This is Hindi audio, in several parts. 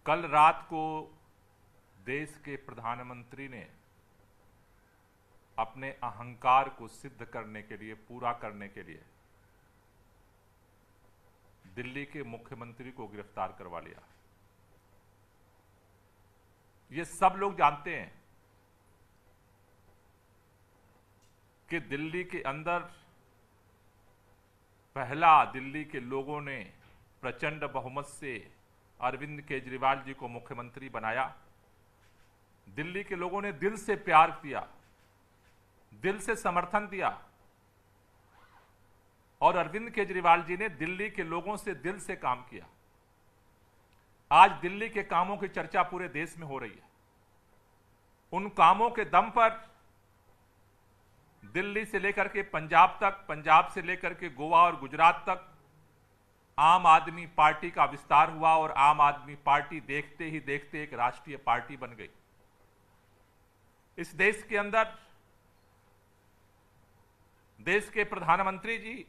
कल रात को देश के प्रधानमंत्री ने अपने अहंकार को सिद्ध करने के लिए, पूरा करने के लिए दिल्ली के मुख्यमंत्री को गिरफ्तार करवा लिया। ये सब लोग जानते हैं कि दिल्ली के अंदर पहला दिल्ली के लोगों ने प्रचंड बहुमत से अरविंद केजरीवाल जी को मुख्यमंत्री बनाया। दिल्ली के लोगों ने दिल से प्यार किया, दिल से समर्थन दिया और अरविंद केजरीवाल जी ने दिल्ली के लोगों से दिल से काम किया। आज दिल्ली के कामों की चर्चा पूरे देश में हो रही है। उन कामों के दम पर दिल्ली से लेकर के पंजाब तक, पंजाब से लेकर के गोवा और गुजरात तक आम आदमी पार्टी का विस्तार हुआ और आम आदमी पार्टी देखते ही देखते एक राष्ट्रीय पार्टी बन गई। इस देश के अंदर देश के प्रधानमंत्री जी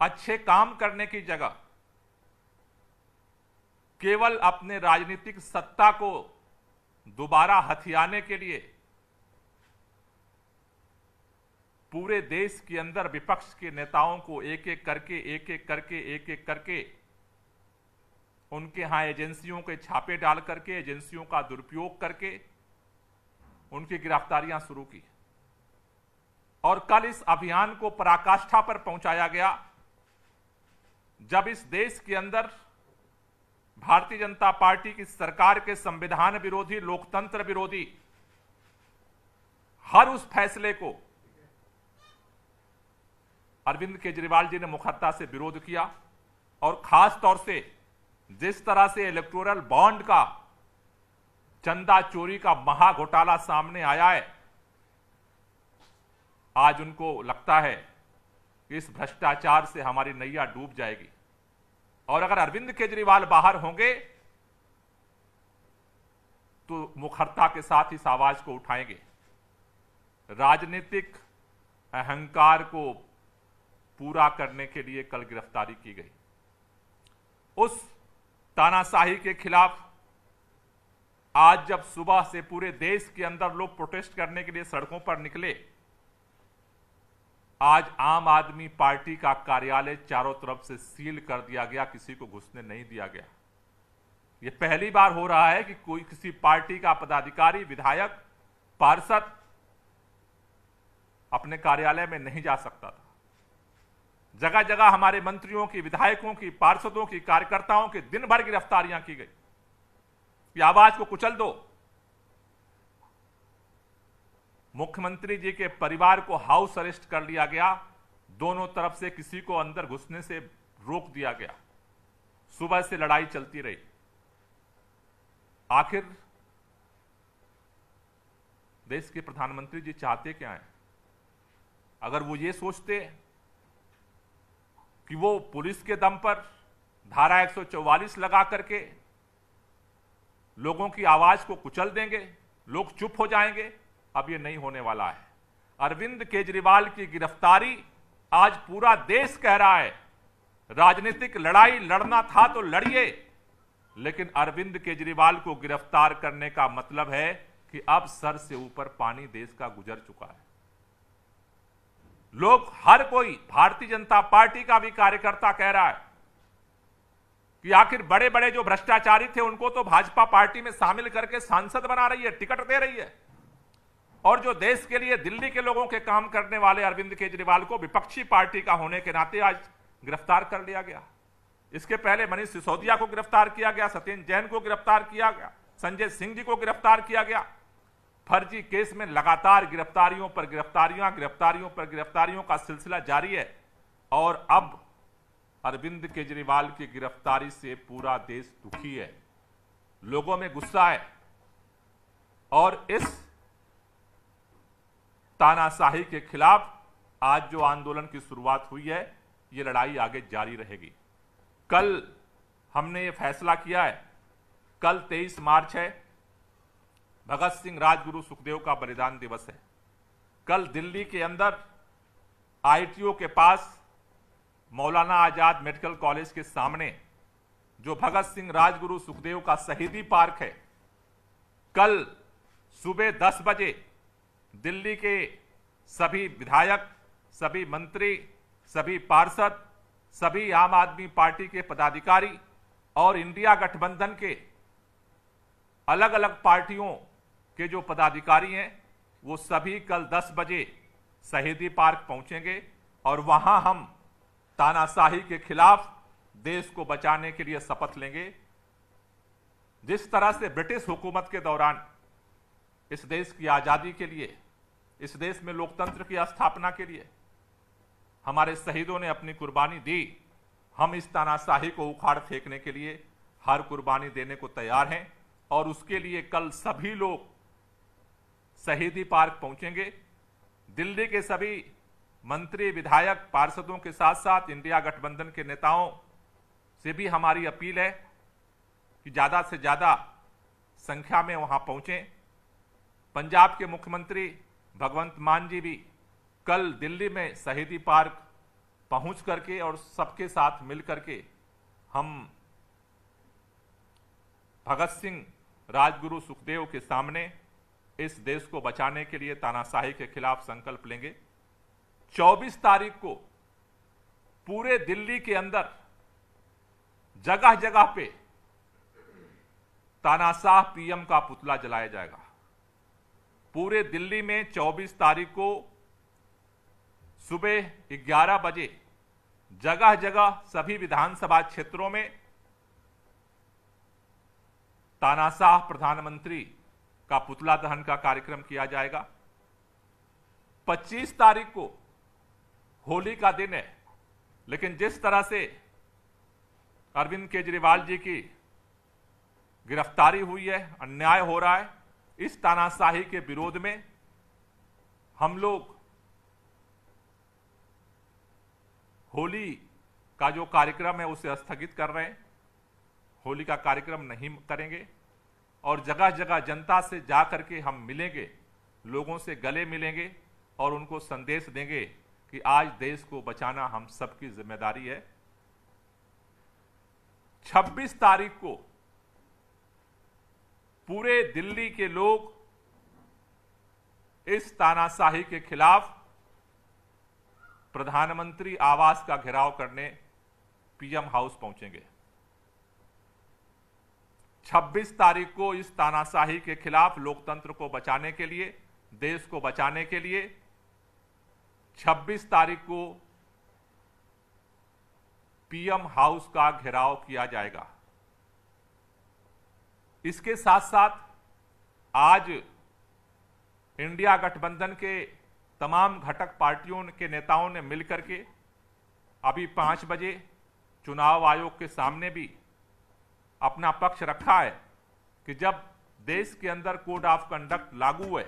अच्छे काम करने की जगह केवल अपने राजनीतिक सत्ता को दोबारा हथियाने के लिए पूरे देश के अंदर विपक्ष के नेताओं को एक एक करके उनके यहां एजेंसियों के छापे डाल करके, एजेंसियों का दुरुपयोग करके उनकी गिरफ्तारियां शुरू की। और कल इस अभियान को पराकाष्ठा पर पहुंचाया गया जब इस देश के अंदर भारतीय जनता पार्टी की सरकार के संविधान विरोधी, लोकतंत्र विरोधी हर उस फैसले को अरविंद केजरीवाल जी ने मुखरता से विरोध किया। और खास तौर से जिस तरह से इलेक्टोरल बॉन्ड का चंदा चोरी का महाघोटाला सामने आया है, आज उनको लगता है कि इस भ्रष्टाचार से हमारी नैया डूब जाएगी और अगर अरविंद केजरीवाल बाहर होंगे तो मुखरता के साथ इस आवाज को उठाएंगे। राजनीतिक अहंकार को पूरा करने के लिए कल गिरफ्तारी की गई। उस तानाशाही के खिलाफ आज जब सुबह से पूरे देश के अंदर लोग प्रोटेस्ट करने के लिए सड़कों पर निकले, आज आम आदमी पार्टी का कार्यालय चारों तरफ से सील कर दिया गया, किसी को घुसने नहीं दिया गया। यह पहली बार हो रहा है कि कोई किसी पार्टी का पदाधिकारी, विधायक, पार्षद अपने कार्यालय में नहीं जा सकता था। जगह जगह हमारे मंत्रियों की, विधायकों की, पार्षदों की, कार्यकर्ताओं की दिन भर गिरफ्तारियां की गई। ये आवाज को कुचल दो। मुख्यमंत्री जी के परिवार को हाउस अरेस्ट कर लिया गया, दोनों तरफ से किसी को अंदर घुसने से रोक दिया गया। सुबह से लड़ाई चलती रही। आखिर देश के प्रधानमंत्री जी चाहते क्या हैं? अगर वो ये सोचते कि वो पुलिस के दम पर धारा 144 लगा करके लोगों की आवाज को कुचल देंगे, लोग चुप हो जाएंगे, अब ये नहीं होने वाला है। अरविंद केजरीवाल की गिरफ्तारी आज पूरा देश कह रहा है राजनीतिक लड़ाई लड़ना था तो लड़िए, लेकिन अरविंद केजरीवाल को गिरफ्तार करने का मतलब है कि अब सर से ऊपर पानी देश का गुजर चुका है। लोग, हर कोई, भारतीय जनता पार्टी का भी कार्यकर्ता कह रहा है कि आखिर बड़े बड़े जो भ्रष्टाचारी थे उनको तो भाजपा पार्टी में शामिल करके सांसद बना रही है, टिकट दे रही है, और जो देश के लिए, दिल्ली के लोगों के काम करने वाले अरविंद केजरीवाल को विपक्षी पार्टी का होने के नाते आज गिरफ्तार कर लिया गया। इसके पहले मनीष सिसोदिया को गिरफ्तार किया गया, सत्येंद्र जैन को गिरफ्तार किया गया, संजय सिंह जी को गिरफ्तार किया गया। फर्जी केस में लगातार गिरफ्तारियों पर गिरफ्तारियों का सिलसिला जारी है और अब अरविंद केजरीवाल की गिरफ्तारी से पूरा देश दुखी है, लोगों में गुस्सा है और इस तानाशाही के खिलाफ आज जो आंदोलन की शुरुआत हुई है, ये लड़ाई आगे जारी रहेगी। कल हमने ये फैसला किया है, कल 23 मार्च है, भगत सिंह, राजगुरु, सुखदेव का बलिदान दिवस है। कल दिल्ली के अंदर आईटीओ के पास, मौलाना आजाद मेडिकल कॉलेज के सामने जो भगत सिंह राजगुरु सुखदेव का शहीदी पार्क है, कल सुबह 10 बजे दिल्ली के सभी विधायक, सभी मंत्री, सभी पार्षद, सभी आम आदमी पार्टी के पदाधिकारी और इंडिया गठबंधन के अलग अलग पार्टियों के जो पदाधिकारी हैं, वो सभी कल 10 बजे शहीदी पार्क पहुंचेंगे और वहां हम तानाशाही के खिलाफ देश को बचाने के लिए शपथ लेंगे। जिस तरह से ब्रिटिश हुकूमत के दौरान इस देश की आजादी के लिए, इस देश में लोकतंत्र की स्थापना के लिए हमारे शहीदों ने अपनी कुर्बानी दी, हम इस तानाशाही को उखाड़ फेंकने के लिए हर कुर्बानी देने को तैयार हैं और उसके लिए कल सभी लोग शहीदी पार्क पहुंचेंगे। दिल्ली के सभी मंत्री, विधायक, पार्षदों के साथ साथ इंडिया गठबंधन के नेताओं से भी हमारी अपील है कि ज्यादा से ज्यादा संख्या में वहां पहुंचें। पंजाब के मुख्यमंत्री भगवंत मान जी भी कल दिल्ली में शहीदी पार्क पहुंच करके और सबके साथ मिल करके हम भगत सिंह, राजगुरु सुखदेव के सामने इस देश को बचाने के लिए तानाशाही के खिलाफ संकल्प लेंगे। 24 तारीख को पूरे दिल्ली के अंदर जगह जगह पे तानाशाह पीएम का पुतला जलाया जाएगा। पूरे दिल्ली में 24 तारीख को सुबह 11 बजे जगह जगह सभी विधानसभा क्षेत्रों में तानाशाह प्रधानमंत्री का पुतला दहन का कार्यक्रम किया जाएगा। 25 तारीख को होली का दिन है, लेकिन जिस तरह से अरविंद केजरीवाल जी की गिरफ्तारी हुई है, अन्याय हो रहा है, इस तानाशाही के विरोध में हम लोग होली का जो कार्यक्रम है उसे स्थगित कर रहे हैं। होली का कार्यक्रम नहीं करेंगे और जगह जगह जनता से जाकर के हम मिलेंगे, लोगों से गले मिलेंगे और उनको संदेश देंगे कि आज देश को बचाना हम सबकी जिम्मेदारी है। 26 तारीख को पूरे दिल्ली के लोग इस तानाशाही के खिलाफ प्रधानमंत्री आवास का घेराव करने पीएम हाउस पहुंचेंगे। 26 तारीख को इस तानाशाही के खिलाफ, लोकतंत्र को बचाने के लिए, देश को बचाने के लिए 26 तारीख को पीएम हाउस का घेराव किया जाएगा। इसके साथ साथ आज इंडिया गठबंधन के तमाम घटक पार्टियों के नेताओं ने मिलकर के अभी 5 बजे चुनाव आयोग के सामने भी अपना पक्ष रखा है कि जब देश के अंदर कोड ऑफ कंडक्ट लागू है,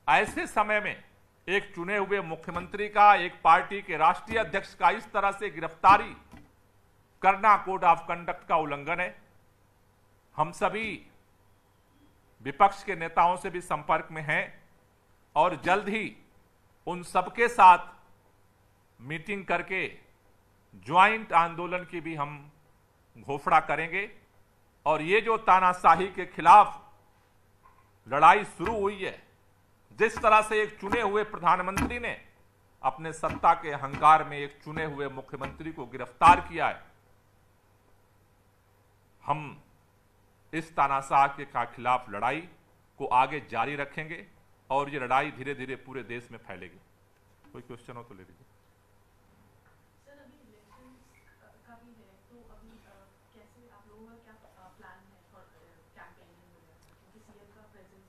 ऐसे समय में एक चुने हुए मुख्यमंत्री का, एक पार्टी के राष्ट्रीय अध्यक्ष का इस तरह से गिरफ्तारी करना कोड ऑफ कंडक्ट का उल्लंघन है। हम सभी विपक्ष के नेताओं से भी संपर्क में हैं और जल्द ही उन सबके साथ मीटिंग करके ज्वाइंट आंदोलन की भी हम घोषणा करेंगे और ये जो तानाशाही के खिलाफ लड़ाई शुरू हुई है, जिस तरह से एक चुने हुए प्रधानमंत्री ने अपने सत्ता के अहंकार में एक चुने हुए मुख्यमंत्री को गिरफ्तार किया है, हम इस तानाशाह के खिलाफ लड़ाई को आगे जारी रखेंगे और ये लड़ाई धीरे धीरे पूरे देश में फैलेगी। कोई क्वेश्चन हो तो ले लीजिए। सर, अभी इलेक्शंस का भी है, तो अभी कैसे आप लोगों का क्या प्लान है फॉर कैंपेनिंग वगैरह, क्योंकि सीएम का प्रेजेंस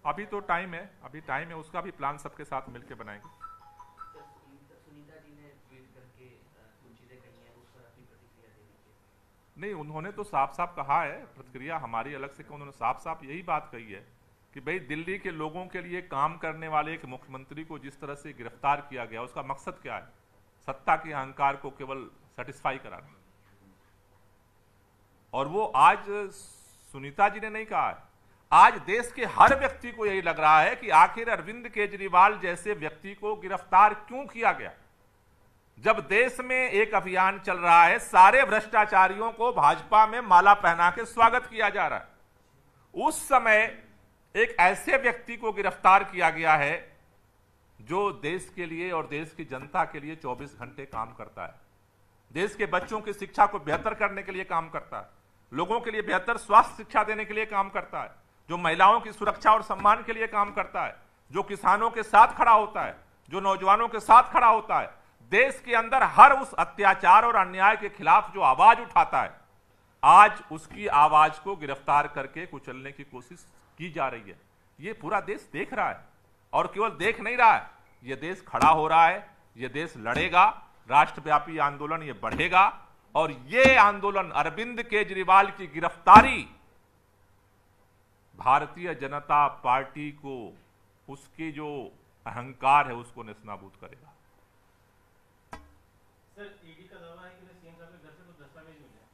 अभी तो टाइम है, उसका भी प्लान सबके साथ मिलकर बनाएंगे। सुनीता जी ने ट्वीट करके कुछ चीजें कही हैं, उस पर अपनी प्रतिक्रिया दे दीजिए। नहीं, उन्होंने तो साफ साफ कहा है, प्रतिक्रिया हमारी अलग से, उन्होंने साफ साफ यही बात कही है कि भाई दिल्ली के लोगों के लिए काम करने वाले एक मुख्यमंत्री को जिस तरह से गिरफ्तार किया गया, उसका मकसद क्या है? सत्ता के अहंकार को केवल सेटिस्फाई कराना। और वो आज सुनीता जी ने नहीं कहा है, आज देश के हर व्यक्ति को यही लग रहा है कि आखिर अरविंद केजरीवाल जैसे व्यक्ति को गिरफ्तार क्यों किया गया, जब देश में एक अभियान चल रहा है, सारे भ्रष्टाचारियों को भाजपा में माला पहना के स्वागत किया जा रहा है, उस समय एक ऐसे व्यक्ति को गिरफ्तार किया गया है जो देश के लिए और देश की जनता के लिए 24 घंटे काम करता है, देश के बच्चों की शिक्षा को बेहतर करने के लिए काम करता है, लोगों के लिए बेहतर स्वास्थ्य शिक्षा देने के लिए काम करता है, जो महिलाओं की सुरक्षा और सम्मान के लिए काम करता है, जो किसानों के साथ खड़ा होता है, जो नौजवानों के साथ खड़ा होता है, देश के अंदर हर उस अत्याचार और अन्याय के खिलाफ जो आवाज उठाता है, आज उसकी आवाज को गिरफ्तार करके कुचलने की कोशिश की जा रही है। ये पूरा देश देख रहा है, और केवल देख नहीं रहा है, ये देश खड़ा हो रहा है, ये देश लड़ेगा, राष्ट्रव्यापी आंदोलन ये बढ़ेगा, और ये आंदोलन अरविंद केजरीवाल की गिरफ्तारी भारतीय जनता पार्टी को, उसकी जो अहंकार है उसको नेस्तनाबूद करेगा। सर, ईडी का दावा है कि सीएम साहब के घर से कुछ दस्तावेज मिले हैं।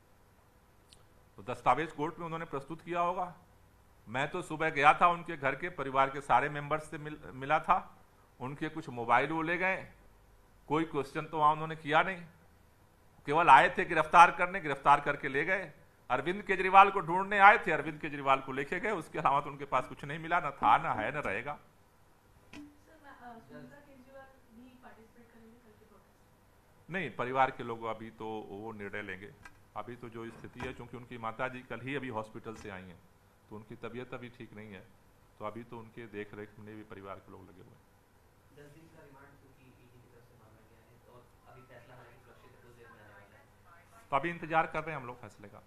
तो दस्तावेज कोर्ट में उन्होंने प्रस्तुत किया होगा। मैं तो सुबह गया था उनके घर के, परिवार के सारे मेंबर्स से मिला था, उनके कुछ मोबाइल वो ले गए, कोई क्वेश्चन तो वहां उन्होंने किया नहीं, केवल आए थे गिरफ्तार करने, गिरफ्तार करके ले गए। अरविंद केजरीवाल को ढूंढने आए थे, अरविंद केजरीवाल को लेके गए, उसके अलावा तो उनके पास कुछ नहीं मिला, ना था, ना है, ना रहेगा। नहीं, परिवार के लोग अभी तो वो निर्णय लेंगे। अभी तो जो स्थिति है, क्योंकि उनकी माताजी कल ही अभी हॉस्पिटल से आई हैं, तो उनकी तबीयत अभी ठीक नहीं है, तो अभी तो उनके देख रेख में भी परिवार के लोग लगे हुए हैं। 10 दिन का रिमांड क्योंकि ईडी की तरफ से मांगा गया है, तो अभी फैसला हालांकि सुरक्षित है, 2 देर में आने वाला है, तो अभी इंतजार कर रहे हैं हम लोग फैसले का।